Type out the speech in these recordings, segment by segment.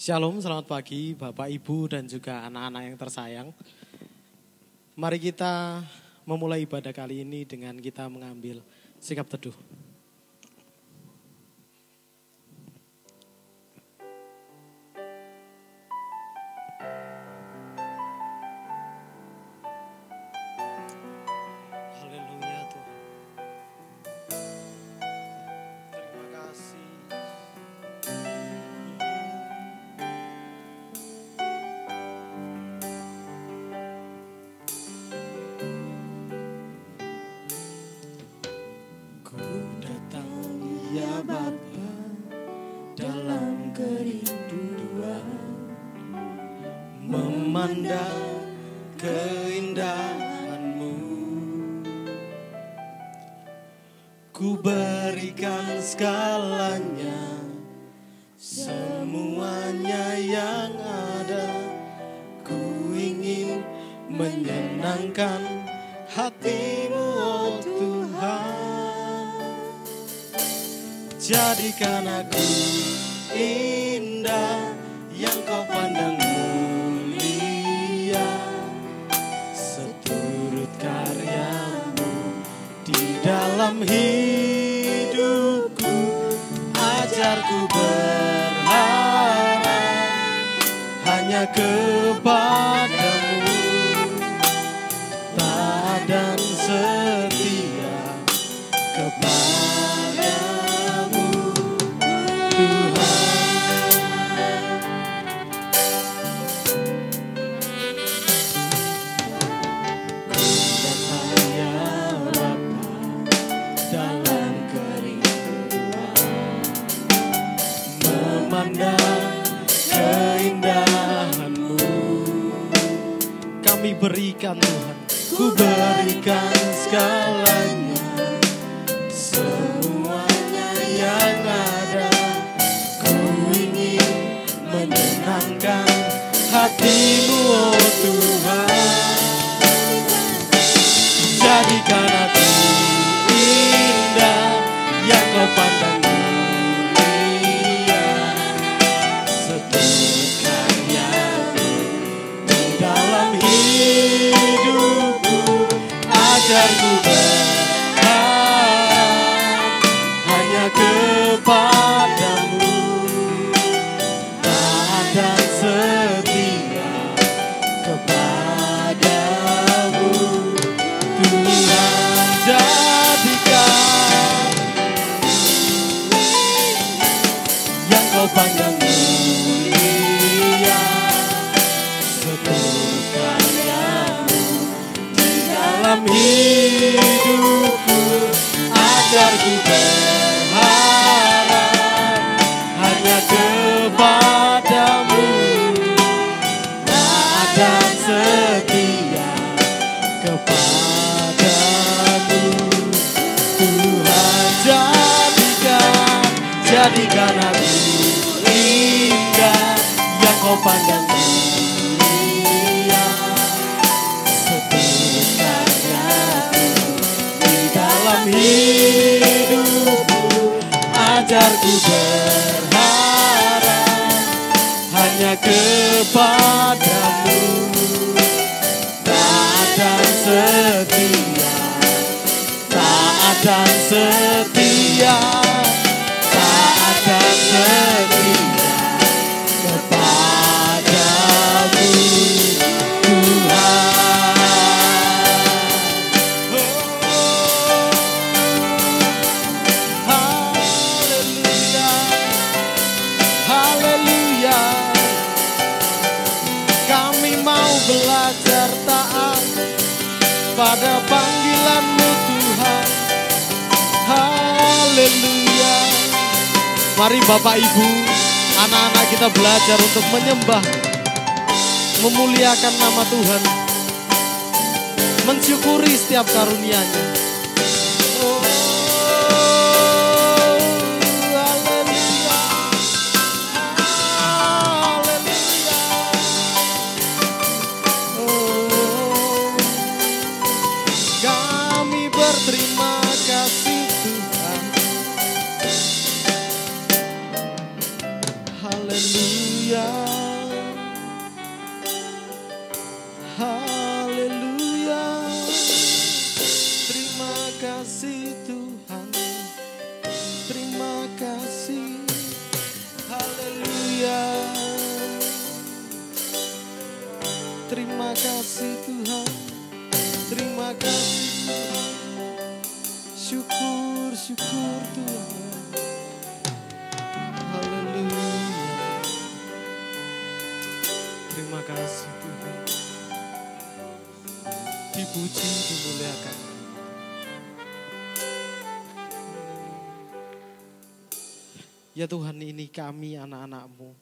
Shalom, selamat pagi Bapak, Ibu, dan juga anak-anak yang tersayang. Mari kita memulai ibadah kali ini dengan kita mengambil sikap teduh. Haleluya Tuhan. Terima kasih. Ya Bapa, dalam kerinduan memandang keindahan-Mu, ku berikan segalanya, semuanya yang ada. Ku ingin menyenangkan hati-Mu, oh Tuhan. Jadikan aku indah yang Kau pandang mulia, seturut karya-Mu di dalam hidupku. Ajarku berharap hanya kepada-Mu, taat dan setia kepada keindahan-Mu. Kami berikan Tuhan, ku berikan segalanya, semuanya yang ada. Ku ingin menyenangkan hati-Mu, oh Tuhan. Jadikan aku indah yang Kau pandang mulia, seturut karya-Mu di dalam hidupku. Ajarku berharap hanya kepada-Mu, taat dan setia kepada-Mu. Tuhan, jadikan yang Kau pandang mulia, seturut karya-Mu di dalam hidupku. Ajarku berharap hanya kepada-Mu, taat dan setia kepada-Mu. Tuhan, jadikan aku indah yang Kau pandang mulia, seturut karya-Mu di dalam hidupku. Ajarku berharap hanya kepada-Mu, taat dan setia, taat dan setia, taat dan setia kepada-Mu, Tuhan. Haleluya, haleluya. Kami mau belajar taat pada panggilan-Mu, Tuhan. Haleluya. Mari Bapak, Ibu, anak-anak kita belajar untuk menyembah, memuliakan nama Tuhan, mensyukuri setiap karunia-Nya. Oh, haleluya, haleluya. Oh, kami berterima kasih Tuhan. Haleluya. dipuji, dimuliakan. Ya Tuhan, ini kami anak-anak-Mu.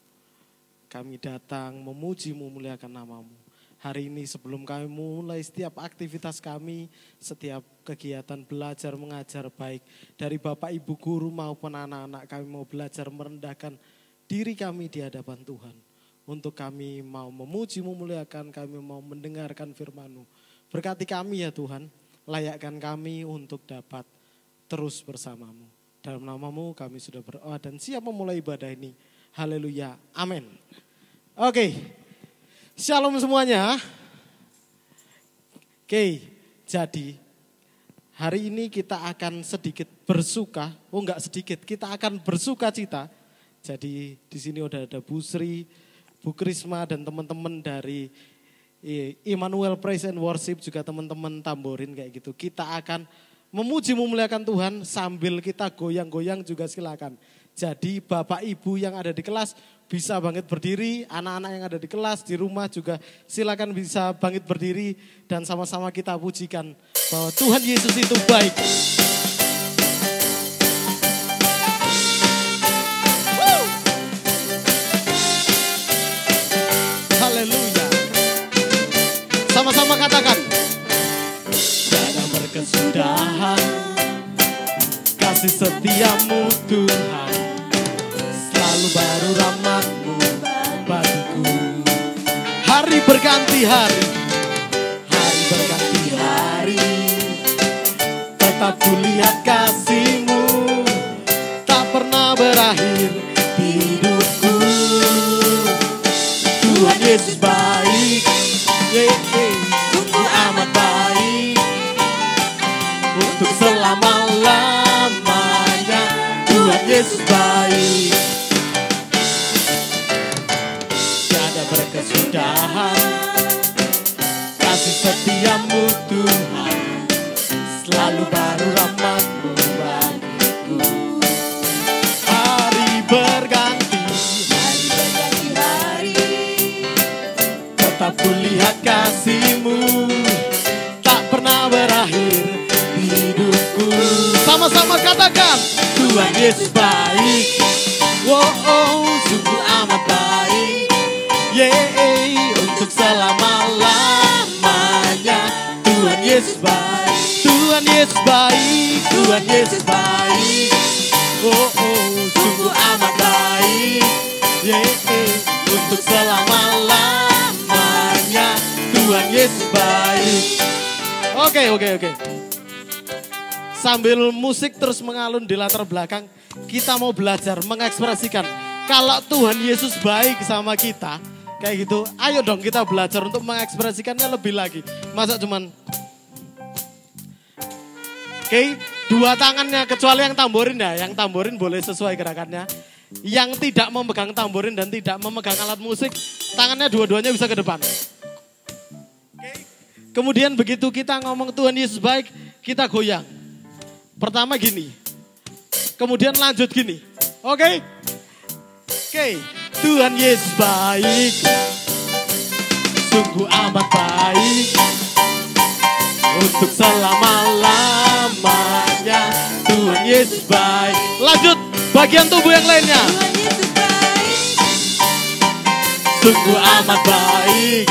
Kami datang memuji, memuliakan nama-Mu. Hari ini sebelum kami mulai setiap aktivitas kami, setiap kegiatan belajar mengajar baik dari Bapak Ibu guru maupun anak-anak, kami mau belajar merendahkan diri kami di hadapan Tuhan. Untuk kami mau memuji, memuliakan, kami mau mendengarkan firman-Mu. Berkati kami ya Tuhan, layakkan kami untuk dapat terus bersama-Mu. Dalam nama-Mu kami sudah berdoa dan siap memulai ibadah ini. Haleluya, amin. Oke, shalom semuanya. Oke, jadi hari ini kita akan sedikit bersuka. Oh enggak sedikit, kita akan bersuka cita. Jadi di sini udah ada Bu Sri, Bu Krisma dan teman-teman dari Immanuel Praise and Worship, juga teman-teman tamborin kayak gitu. Kita akan memuji memuliakan Tuhan sambil kita goyang-goyang juga silakan. Jadi Bapak Ibu yang ada di kelas bisa bangkit berdiri, anak-anak yang ada di kelas di rumah juga silakan bisa bangkit berdiri dan sama-sama kita pujikan bahwa Tuhan Yesus itu baik. Haleluya. Sama-sama katakan. Tiada berkesudahan kasih setiamu Tuhan, selalu baru rahmat-Mu bagiku. Hari berganti hari, hari berganti hari, tetap kulihat kasih-Mu, tak pernah berakhir di hidupku. Tuhan Yesus baik, sungguh amat baik, untuk selama-lamanya. Tuhan Yesus baik, tiada berkesudahan kasih setiamu Tuhan, selalu baru rahmat-Mu bagiku. Hari berganti hari, tetap kulihat kasih-Mu, tak pernah berakhir di hidupku. Sama-sama katakan, Tuhan Yesus baik, sungguh amat baik, untuk selama-lamanya. Tuhan Yesus baik, Tuhan Yesus baik, Tuhan Yesus baik, sungguh amat baik, untuk selama-lamanya. Tuhan Yesus baik. Oke. Sambil musik terus mengalun di latar belakang, kita mau belajar mengekspresikan kalau Tuhan Yesus baik sama kita, kayak gitu. Ayo dong kita belajar untuk mengekspresikannya lebih lagi. Masa cuman dua tangannya, kecuali yang tamborin ya. Yang tamborin boleh sesuai gerakannya. Yang tidak memegang tamborin dan tidak memegang alat musik, tangannya dua-duanya bisa ke depan. Kemudian begitu kita ngomong Tuhan Yesus baik, kita goyang. Pertama gini, kemudian lanjut gini. Oke. Tuhan Yesus baik, sungguh amat baik, untuk selama-lamanya. Tuhan Yesus baik. Lanjut, bagian tubuh yang lainnya. Tuhan Yesus baik, sungguh amat baik,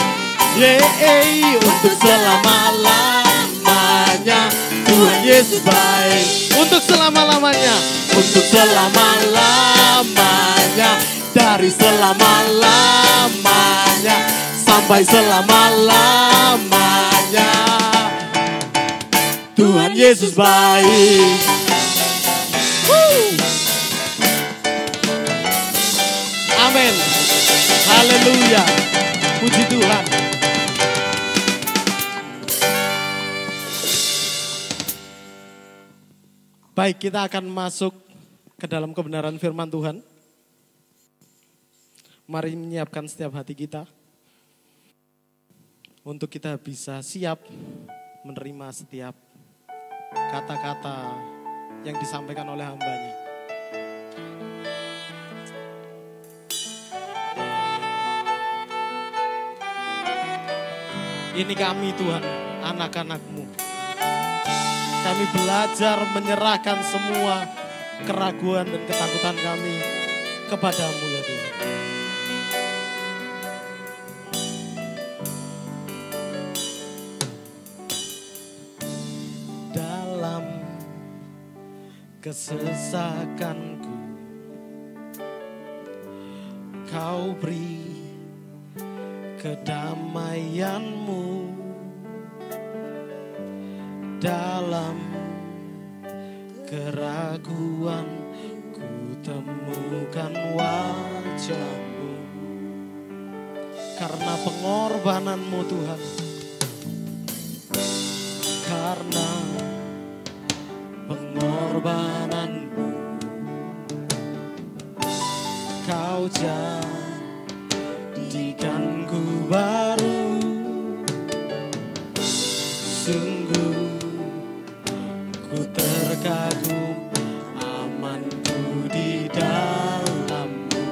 untuk selama-lamanya. Tuhan Yesus baik, untuk selama-lamanya, untuk selama-lamanya, dari selama-lamanya sampai selama-lamanya. Tuhan Yesus baik. Amin. Haleluya. Puji Tuhan. Baik, kita akan masuk ke dalam kebenaran firman Tuhan. Mari menyiapkan setiap hati kita untuk kita bisa siap menerima setiap kata-kata yang disampaikan oleh hamba-Nya. Ini kami Tuhan, anak anak-anak-Mu. Kami belajar menyerahkan semua keraguan dan ketakutan kami kepada-Mu ya Tuhan. Dalam kesesakanku Kau beri kedamaian-Mu. Dalam keraguan ku temukan wajah-Mu. Karena pengorbanan-Mu Tuhan, karena pengorbanan-Mu, Kau jadikanku baru. Sungguh ku terkagum, amanku di dalam-Mu,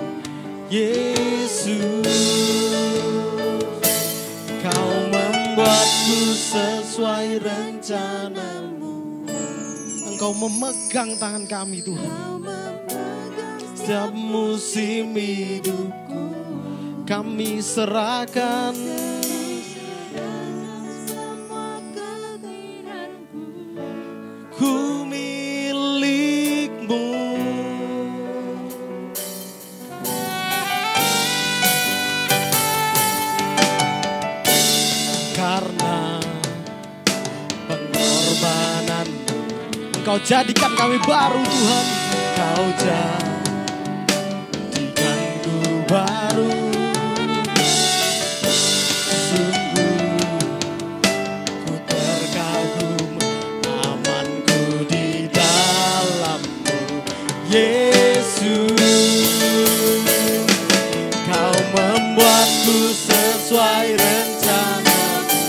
Yesus. Kau membuatku sesuai rencana-Mu. Engkau memegang tangan kami Tuhan. Setiap musim hidupku kami serahkan. Ku milik-Mu. Karena pengorbanan Engkau jadikan kami baru Tuhan. Kau jadikanku baru. Yesus, Kau membuatku sesuai rencana-Mu.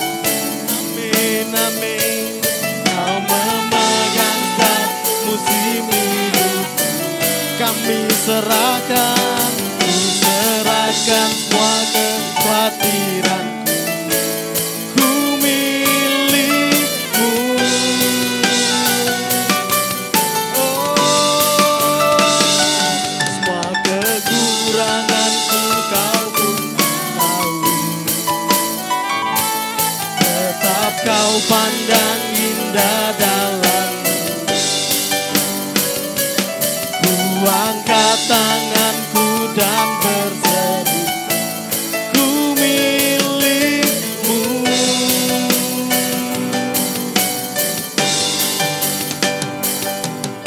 Amin, amin. Kau memegang setiap musim hidup. Kami serahkan, ku serahkan semua kekhawatiranku. Ku milik-Mu. Kekuranganku Kau pun tahu. Tetap Kau pandang indah dalam-Mu. Ku angkat tanganku dan berseru, ku milik-Mu.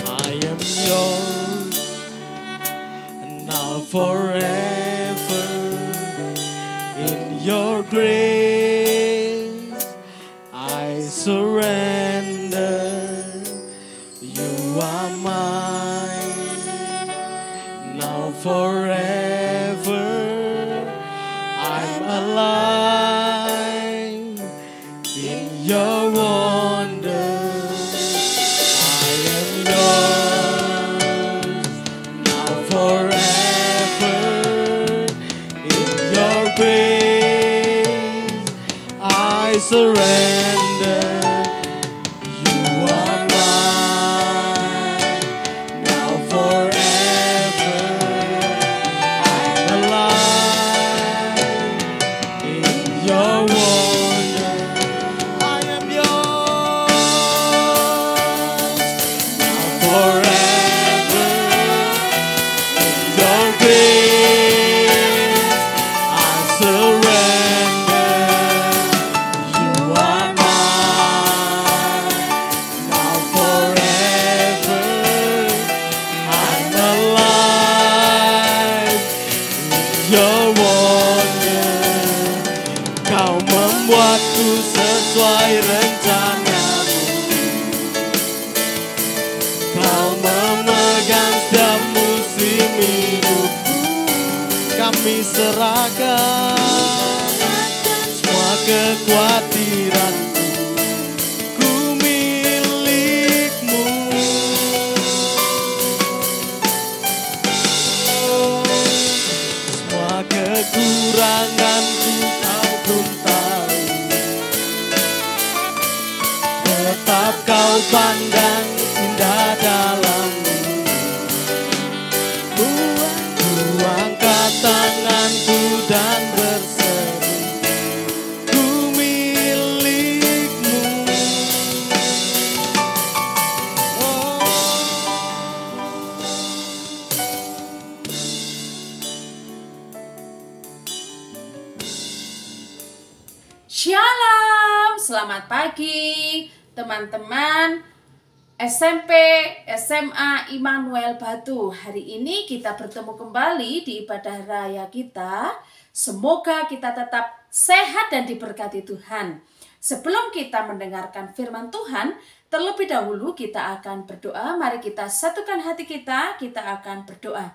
I am yours now forever. In your grace I surrender. You are mine now forever. I'm alive in your wonders. I am yours now forever. In your grace I surrender. You are mine now forever. I'm alive in your wonder. I am yours now forever. In your grace I surrender. You are mine now forever. I'm alive in your wonder. Kau membuatku sesuai rencana-Mu. Kau memegang setiap musim hidupku. Kami serahkan semua kekhawatiranku. Ku milik-Mu. Semua kekuranganku Kau pun tahu. Shalom, selamat pagi teman-teman SMP, SMA Immanuel Batu. Hari ini kita bertemu kembali di ibadah raya kita. Semoga kita tetap sehat dan diberkati Tuhan. Sebelum kita mendengarkan firman Tuhan, terlebih dahulu kita akan berdoa. Mari kita satukan hati kita akan berdoa.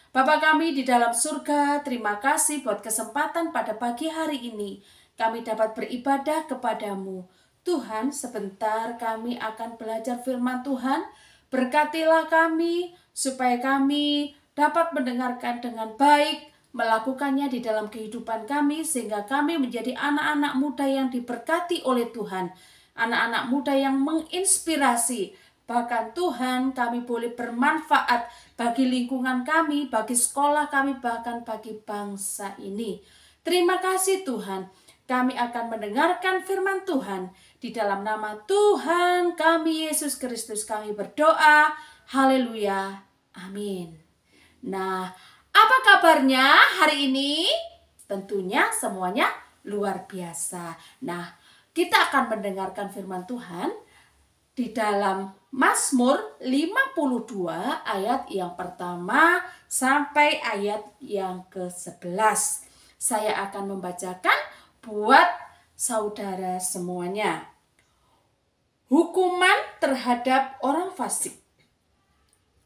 Bapa kami di dalam surga, terima kasih buat kesempatan pada pagi hari ini. Kami dapat beribadah kepadamu. Tuhan, sebentar kami akan belajar firman Tuhan. Berkatilah kami, supaya kami dapat mendengarkan dengan baik, melakukannya di dalam kehidupan kami, sehingga kami menjadi anak-anak muda yang diberkati oleh Tuhan. Anak-anak muda yang menginspirasi. Bahkan Tuhan, kami boleh bermanfaat bagi lingkungan kami, bagi sekolah kami, bahkan bagi bangsa ini. Terima kasih Tuhan. Kami akan mendengarkan firman Tuhan. Di dalam nama Tuhan kami Yesus Kristus kami berdoa. Haleluya. Amin. Nah, apa kabarnya hari ini? Tentunya semuanya luar biasa. Nah, kita akan mendengarkan firman Tuhan di dalam Mazmur 52 ayat yang pertama sampai ayat yang ke-11. Saya akan membacakan buat saudara semuanya. Hukuman terhadap orang fasik.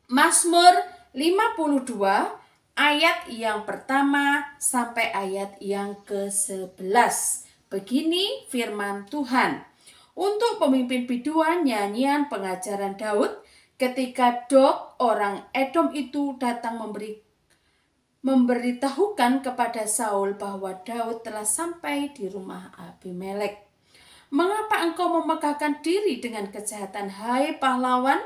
Mazmur 52 ayat yang pertama sampai ayat yang ke-11. Begini firman Tuhan. Untuk pemimpin biduan nyanyian pengajaran Daud ketika Dog orang Edom itu datang memberitahukan kepada Saul bahwa Daud telah sampai di rumah Abimelek. Mengapa engkau memegahkan diri dengan kejahatan, hai pahlawan,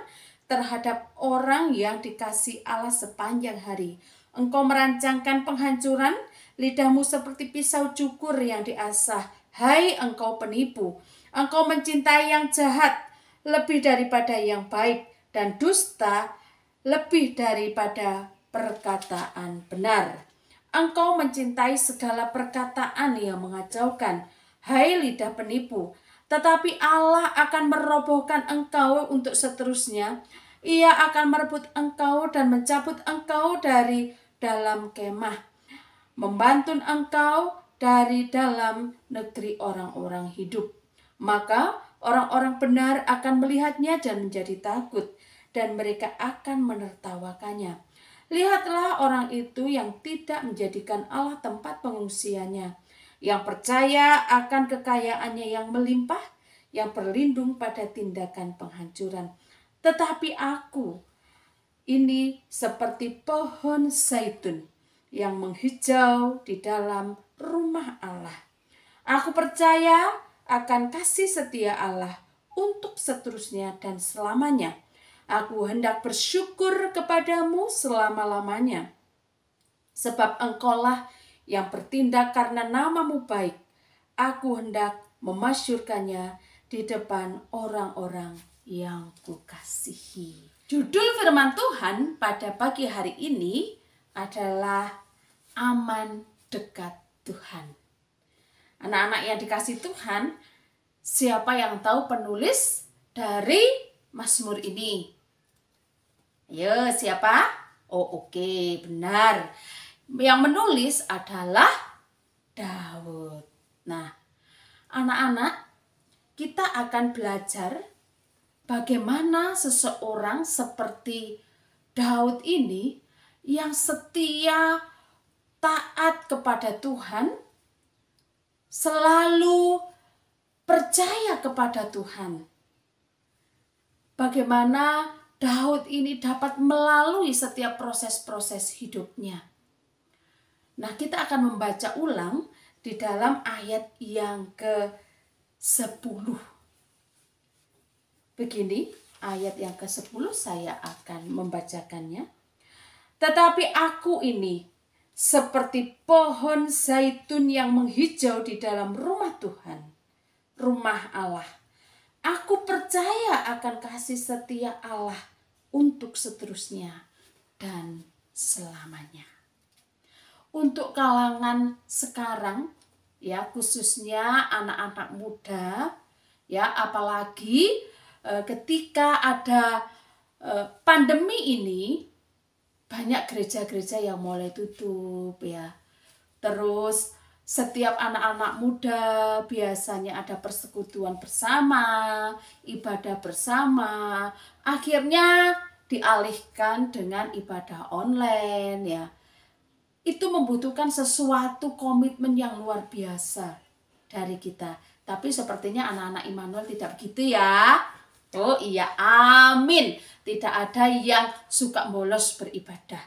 terhadap orang yang dikasihi Allah sepanjang hari? Engkau merancangkan penghancuran, lidahmu seperti pisau cukur yang diasah, hai engkau penipu. Engkau mencintai yang jahat lebih daripada yang baik, dan dusta lebih daripada perkataan benar. Engkau mencintai segala perkataan yang mengacaukan, hai lidah penipu. Tetapi Allah akan merobohkan engkau untuk seterusnya. Ia akan merebut engkau dan mencabut engkau dari dalam kemah, membantun engkau dari dalam negeri orang-orang hidup. Maka orang-orang benar akan melihatnya dan menjadi takut, dan mereka akan menertawakannya. Lihatlah orang itu yang tidak menjadikan Allah tempat pengungsiannya, yang percaya akan kekayaannya yang melimpah, yang berlindung pada tindakan penghancuran. Tetapi aku ini seperti pohon zaitun yang menghijau di dalam rumah Allah. Aku percaya akan kasih setia Allah untuk seterusnya dan selamanya. Aku hendak bersyukur kepadamu selama-lamanya. Sebab engkaulah yang bertindak karena namamu baik. Aku hendak memasyurkannya di depan orang-orang yang kukasihi. Judul firman Tuhan pada pagi hari ini adalah aman dekat Tuhan. Anak-anak yang dikasihi Tuhan, siapa yang tahu penulis dari Mazmur ini? Ya, siapa? Oh, oke, benar. Yang menulis adalah Daud. Nah, anak-anak, kita akan belajar bagaimana seseorang seperti Daud ini yang setia, taat kepada Tuhan, selalu percaya kepada Tuhan. Bagaimana Daud ini dapat melalui setiap proses-proses hidupnya. Nah, kita akan membaca ulang di dalam ayat yang ke-10. Begini, ayat yang ke-10 saya akan membacakannya. Tetapi aku ini seperti pohon zaitun yang menghijau di dalam rumah Tuhan, rumah Allah. Aku percaya akan kasih setia Allah untuk seterusnya dan selamanya. Untuk kalangan sekarang ya, khususnya anak-anak muda, ya, apalagi ketika ada pandemi ini, banyak gereja-gereja yang mulai tutup, ya. Terus setiap anak-anak muda biasanya ada persekutuan bersama, ibadah bersama, akhirnya dialihkan dengan ibadah online, ya. Itu membutuhkan sesuatu komitmen yang luar biasa dari kita. Tapi sepertinya anak-anak Immanuel tidak begitu, ya. Oh iya, amin. Tidak ada yang suka bolos beribadah.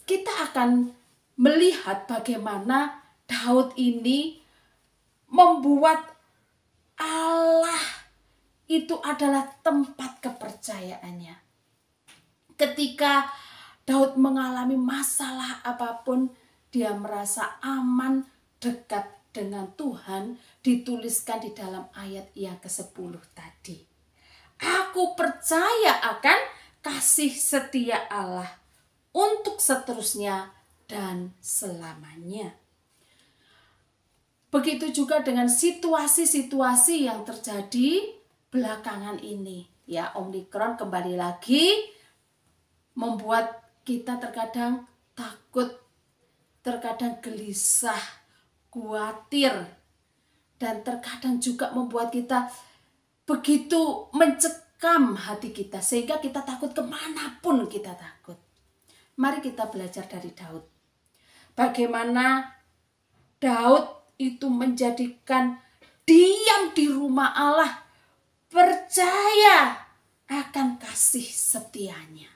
Kita akan melihat bagaimana Daud ini membuat Allah itu adalah tempat kepercayaannya. Ketika Daud mengalami masalah apapun, dia merasa aman, dekat dengan Tuhan, dituliskan di dalam ayat yang ke-10 tadi. Aku percaya akan kasih setia Allah untuk seterusnya dan selamanya. Begitu juga dengan situasi-situasi yang terjadi belakangan ini. Ya, Omikron kembali lagi membuat kita terkadang takut, terkadang gelisah, khawatir, dan terkadang juga membuat kita begitu mencekam hati kita, sehingga kita takut kemanapun kita takut. Mari kita belajar dari Daud. Bagaimana Daud itu menjadikan diam di rumah Allah, percaya akan kasih setianya.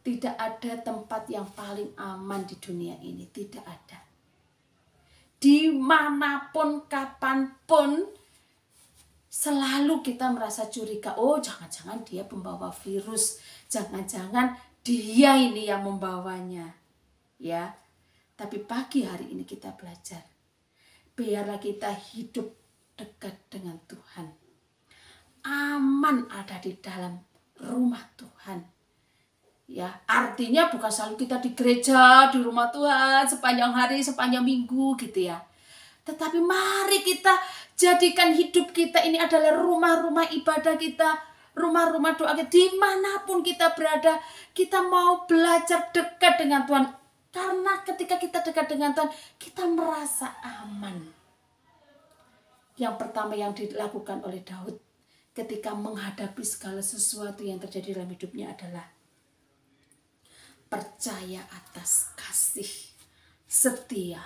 Tidak ada tempat yang paling aman di dunia ini, tidak ada. Dimanapun, kapanpun, selalu kita merasa curiga, oh jangan-jangan dia pembawa virus, jangan-jangan dia ini yang membawanya. Ya, tapi pagi hari ini kita belajar, biarlah kita hidup dekat dengan Tuhan. Aman ada di dalam rumah Tuhan. Ya, artinya bukan selalu kita di gereja, di rumah Tuhan sepanjang hari, sepanjang minggu gitu ya. Tetapi mari kita jadikan hidup kita ini adalah rumah-rumah ibadah kita, rumah-rumah doa kita. Dimanapun kita berada, kita mau belajar dekat dengan Tuhan. Karena ketika kita dekat dengan Tuhan, kita merasa aman. Yang pertama yang dilakukan oleh Daud ketika menghadapi segala sesuatu yang terjadi dalam hidupnya adalah percaya atas kasih setia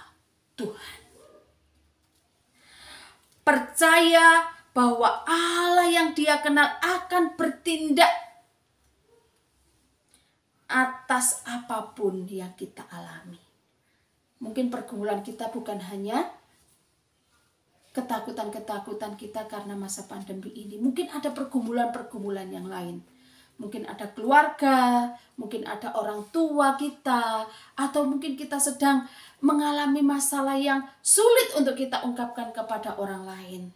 Tuhan. Percaya bahwa Allah yang dia kenal akan bertindak atas apapun yang kita alami. Mungkin pergumulan kita bukan hanya ketakutan-ketakutan kita karena masa pandemi ini. Mungkin ada pergumulan-pergumulan yang lain. Mungkin ada keluarga, mungkin ada orang tua kita, atau mungkin kita sedang mengalami masalah yang sulit untuk kita ungkapkan kepada orang lain.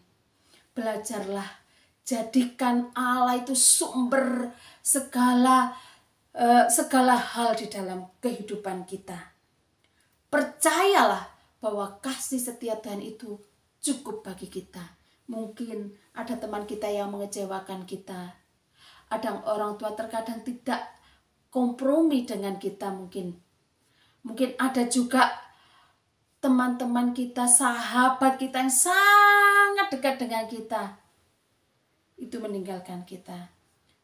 Belajarlah, jadikan Allah itu sumber segala hal di dalam kehidupan kita. Percayalah bahwa kasih setia Tuhan itu cukup bagi kita. Mungkin ada teman kita yang mengecewakan kita. Ada orang tua terkadang tidak kompromi dengan kita mungkin. Mungkin ada juga teman-teman kita, sahabat kita yang sangat dekat dengan kita. Itu meninggalkan kita.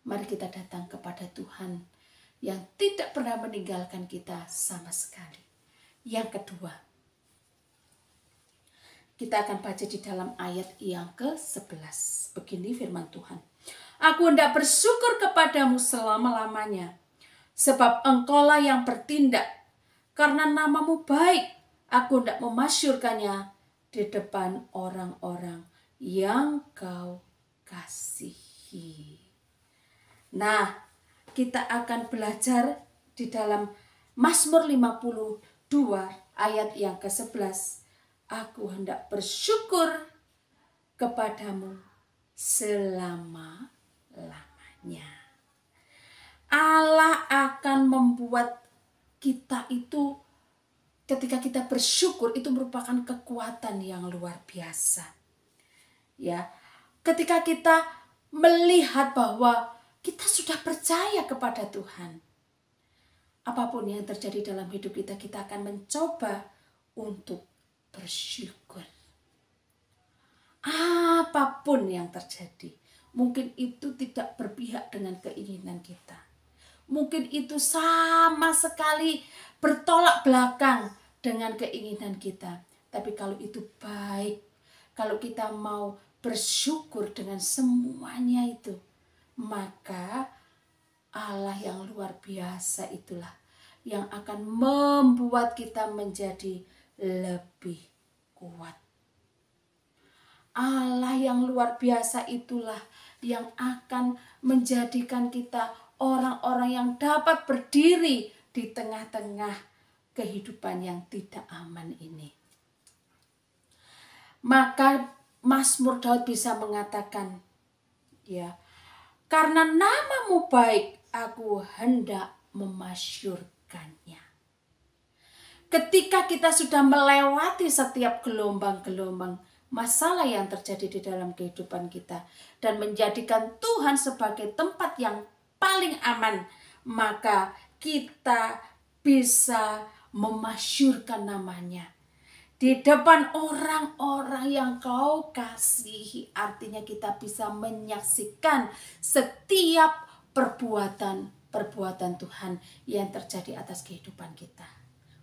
Mari kita datang kepada Tuhan yang tidak pernah meninggalkan kita sama sekali. Yang kedua, kita akan baca di dalam ayat yang ke-11. Begini firman Tuhan. Aku hendak bersyukur kepadamu selama-lamanya, sebab engkaulah yang bertindak, karena namamu baik. Aku hendak memasyurkannya di depan orang-orang yang kau kasihi. Nah, kita akan belajar di dalam Mazmur 52 ayat yang ke-11. Aku hendak bersyukur kepadamu selama-lamanya. Allah akan membuat kita itu ketika kita bersyukur itu merupakan kekuatan yang luar biasa. Ya, ketika kita melihat bahwa kita sudah percaya kepada Tuhan, apapun yang terjadi dalam hidup kita, kita akan mencoba untuk bersyukur. Apapun yang terjadi, mungkin itu tidak berpihak dengan keinginan kita. Mungkin itu sama sekali bertolak belakang dengan keinginan kita. Tapi kalau itu baik, kalau kita mau bersyukur dengan semuanya itu, maka Allah yang luar biasa itulah yang akan membuat kita menjadi lebih kuat. Allah yang luar biasa itulah yang akan menjadikan kita orang-orang yang dapat berdiri di tengah-tengah kehidupan yang tidak aman ini. Maka Mazmur Daud bisa mengatakan, ya, karena namamu baik, aku hendak memasyurkannya. Ketika kita sudah melewati setiap gelombang-gelombang masalah yang terjadi di dalam kehidupan kita dan menjadikan Tuhan sebagai tempat yang paling aman, maka kita bisa memasyurkan namanya di depan orang-orang yang kau kasihi. Artinya kita bisa menyaksikan setiap perbuatan Tuhan yang terjadi atas kehidupan kita.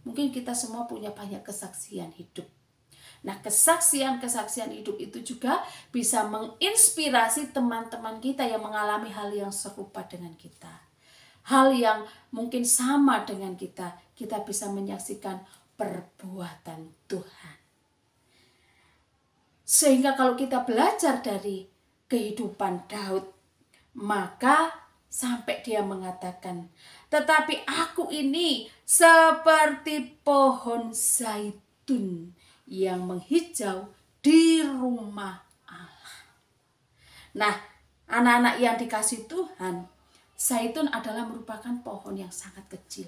Mungkin kita semua punya banyak kesaksian hidup. Nah, kesaksian hidup itu juga bisa menginspirasi teman-teman kita yang mengalami hal yang serupa dengan kita. Hal yang mungkin sama dengan kita. Kita bisa menyaksikan perbuatan Tuhan. Sehingga kalau kita belajar dari kehidupan Daud, maka sampai dia mengatakan, tetapi aku ini seperti pohon zaitun yang menghijau di rumah Allah. Nah, anak-anak yang dikasih Tuhan, zaitun adalah merupakan pohon yang sangat kecil.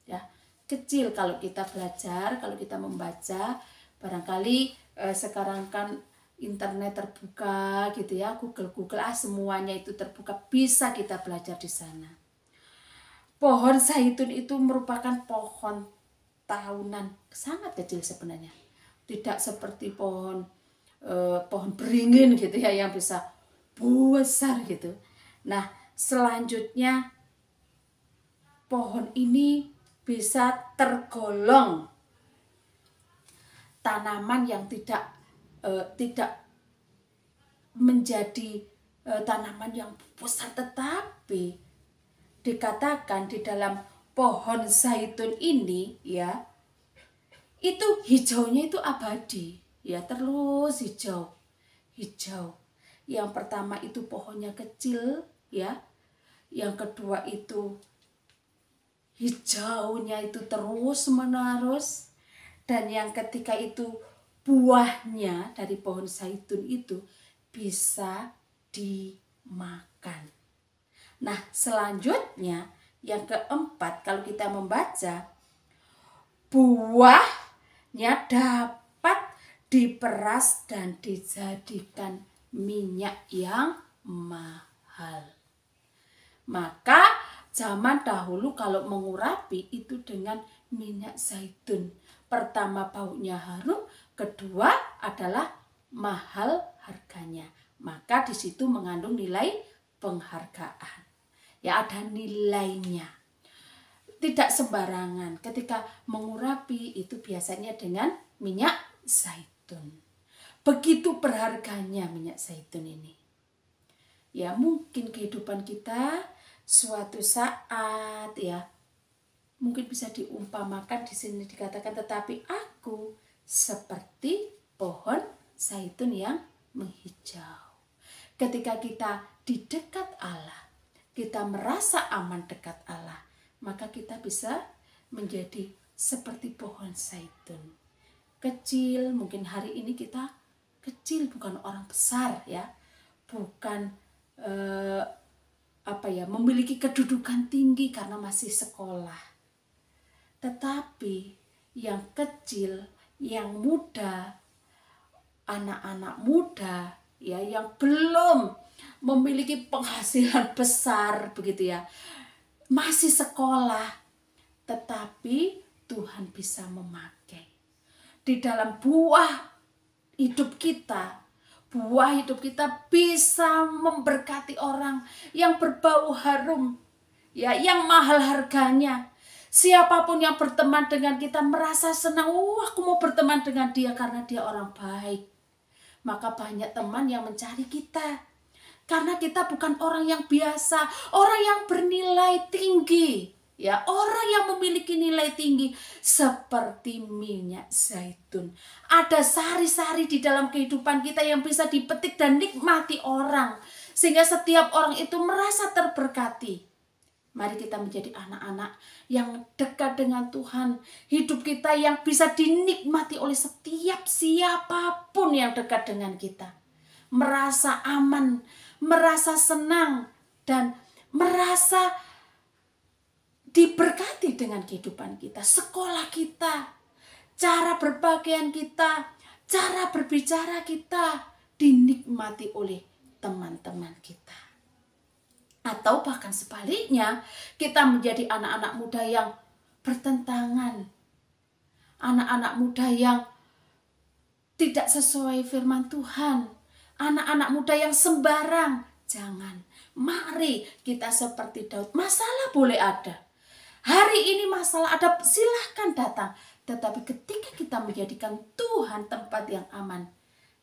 Ya, kecil kalau kita belajar, kalau kita membaca, barangkali sekarang kan internet terbuka gitu ya, Google semuanya itu terbuka, bisa kita belajar di sana. Pohon zaitun itu merupakan pohon tahunan, sangat kecil sebenarnya. Tidak seperti pohon beringin gitu ya yang bisa besar gitu. Nah, selanjutnya pohon ini bisa tergolong tanaman yang tidak menjadi tanaman yang besar, tetapi dikatakan di dalam pohon zaitun ini ya, itu hijaunya itu abadi, ya, terus hijau. Yang pertama itu pohonnya kecil, ya. Yang kedua itu hijaunya itu terus menerus, dan yang ketiga itu buahnya dari pohon zaitun itu bisa dimakan. Nah, selanjutnya yang keempat, kalau kita membaca, buahnya dapat diperas dan dijadikan minyak yang mahal. Maka zaman dahulu kalau mengurapi itu dengan minyak zaitun. Pertama baunya harum, kedua adalah mahal harganya. Maka di situ mengandung nilai penghargaan. Ya, ada nilainya. Tidak sembarangan ketika mengurapi itu biasanya dengan minyak zaitun. Begitu berharganya minyak zaitun ini. Ya, mungkin kehidupan kita suatu saat ya mungkin bisa diumpamakan di sini dikatakan, tetapi aku seperti pohon zaitun yang menghijau. Ketika kita di dekat Allah, kita merasa aman dekat Allah, maka kita bisa menjadi seperti pohon zaitun. Kecil, mungkin hari ini kita kecil, bukan orang besar ya, bukan memiliki kedudukan tinggi karena masih sekolah. Tetapi yang kecil, yang muda, anak-anak muda ya yang belum memiliki penghasilan besar begitu ya, masih sekolah, tetapi Tuhan bisa memakai di dalam buah hidup kita. Buah hidup kita bisa memberkati orang yang berbau harum, ya, yang mahal harganya. Siapapun yang berteman dengan kita merasa senang, aku mau berteman dengan dia karena dia orang baik. Maka banyak teman yang mencari kita. Karena kita bukan orang yang biasa, orang yang bernilai tinggi. Ya, orang yang memiliki nilai tinggi seperti minyak zaitun. Ada sari-sari di dalam kehidupan kita yang bisa dipetik dan nikmati orang. Sehingga setiap orang itu merasa terberkati. Mari kita menjadi anak-anak yang dekat dengan Tuhan. Hidup kita yang bisa dinikmati oleh setiap siapapun yang dekat dengan kita. Merasa aman, merasa senang, dan merasa diberkati dengan kehidupan kita. Sekolah kita, cara berpakaian kita, cara berbicara kita dinikmati oleh teman-teman kita. Atau bahkan sebaliknya, kita menjadi anak-anak muda yang bertentangan. Anak-anak muda yang tidak sesuai firman Tuhan. Anak-anak muda yang sembarang. Jangan. Mari kita seperti Daud. Masalah boleh ada. Hari ini masalah ada, silahkan datang. Tetapi ketika kita menjadikan Tuhan tempat yang aman,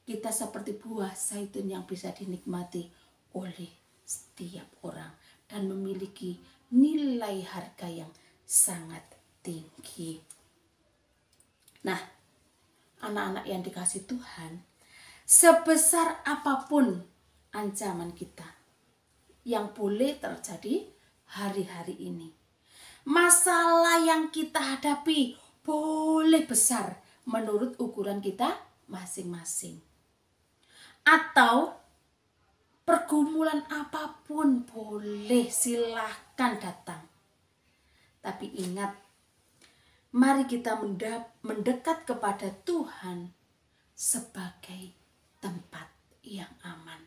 kita seperti buah zaitun yang bisa dinikmati oleh setiap orang dan memiliki nilai harga yang sangat tinggi. Nah, anak-anak yang dikasih Tuhan, sebesar apapun ancaman kita yang boleh terjadi hari-hari ini, masalah yang kita hadapi boleh besar menurut ukuran kita masing-masing. Atau pergumulan apapun boleh, silahkan datang. Tapi ingat, mari kita mendekat kepada Tuhan sebagai tempat yang aman.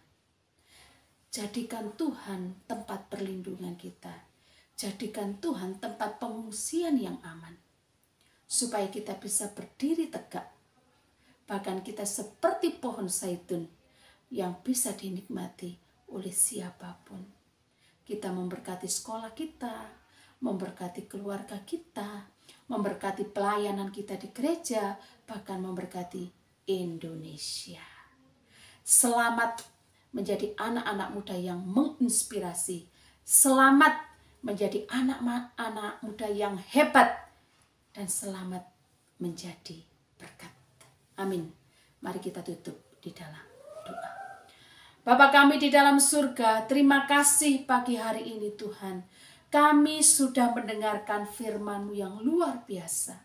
Jadikan Tuhan tempat perlindungan kita. Jadikan Tuhan tempat pengungsian yang aman. Supaya kita bisa berdiri tegak. Bahkan kita seperti pohon zaitun yang bisa dinikmati oleh siapapun. Kita memberkati sekolah kita, memberkati keluarga kita, memberkati pelayanan kita di gereja, bahkan memberkati Indonesia. Selamat menjadi anak-anak muda yang menginspirasi. Selamat menjadi anak-anak muda yang hebat. Dan selamat menjadi berkat. Amin. Mari kita tutup di dalam doa. Bapa kami di dalam surga, terima kasih pagi hari ini Tuhan. Kami sudah mendengarkan firman-Mu yang luar biasa.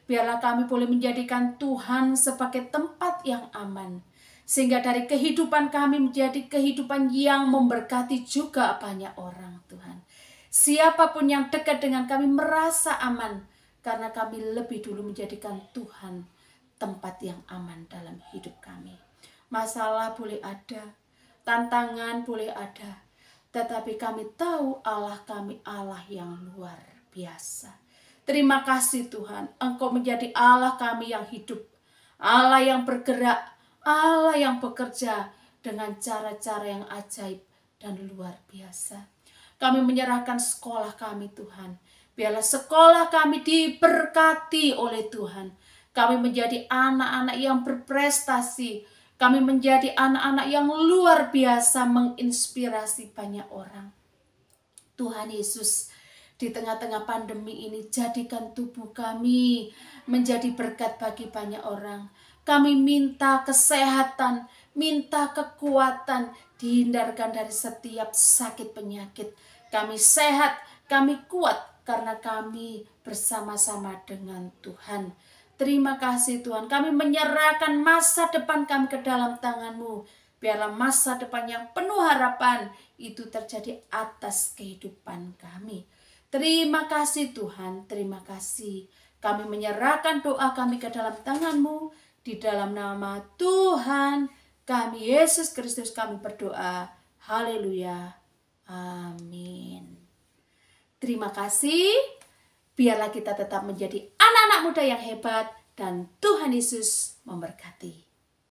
Biarlah kami boleh menjadikan Tuhan sebagai tempat yang aman. Sehingga dari kehidupan kami menjadi kehidupan yang memberkati juga banyak orang Tuhan. Siapapun yang dekat dengan kami merasa aman. Karena kami lebih dulu menjadikan Tuhan tempat yang aman dalam hidup kami. Masalah boleh ada, tantangan boleh ada, tetapi kami tahu Allah kami Allah yang luar biasa. Terima kasih Tuhan, Engkau menjadi Allah kami yang hidup, Allah yang bergerak, Allah yang bekerja dengan cara-cara yang ajaib dan luar biasa. Kami menyerahkan sekolah kami Tuhan, biarlah sekolah kami diberkati oleh Tuhan. Kami menjadi anak-anak yang berprestasi. Kami menjadi anak-anak yang luar biasa menginspirasi banyak orang. Tuhan Yesus, di tengah-tengah pandemi ini jadikan tubuh kami menjadi berkat bagi banyak orang. Kami minta kesehatan, minta kekuatan, dihindarkan dari setiap sakit penyakit. Kami sehat, kami kuat karena kami bersama-sama dengan Tuhan. Terima kasih Tuhan, kami menyerahkan masa depan kami ke dalam tangan-Mu. Biarlah masa depan yang penuh harapan itu terjadi atas kehidupan kami. Terima kasih Tuhan, terima kasih. Kami menyerahkan doa kami ke dalam tangan-Mu. Di dalam nama Tuhan kami Yesus Kristus kami berdoa. Haleluya. Amin. Terima kasih. Biarlah kita tetap menjadi anak-anak muda yang hebat dan Tuhan Yesus memberkati.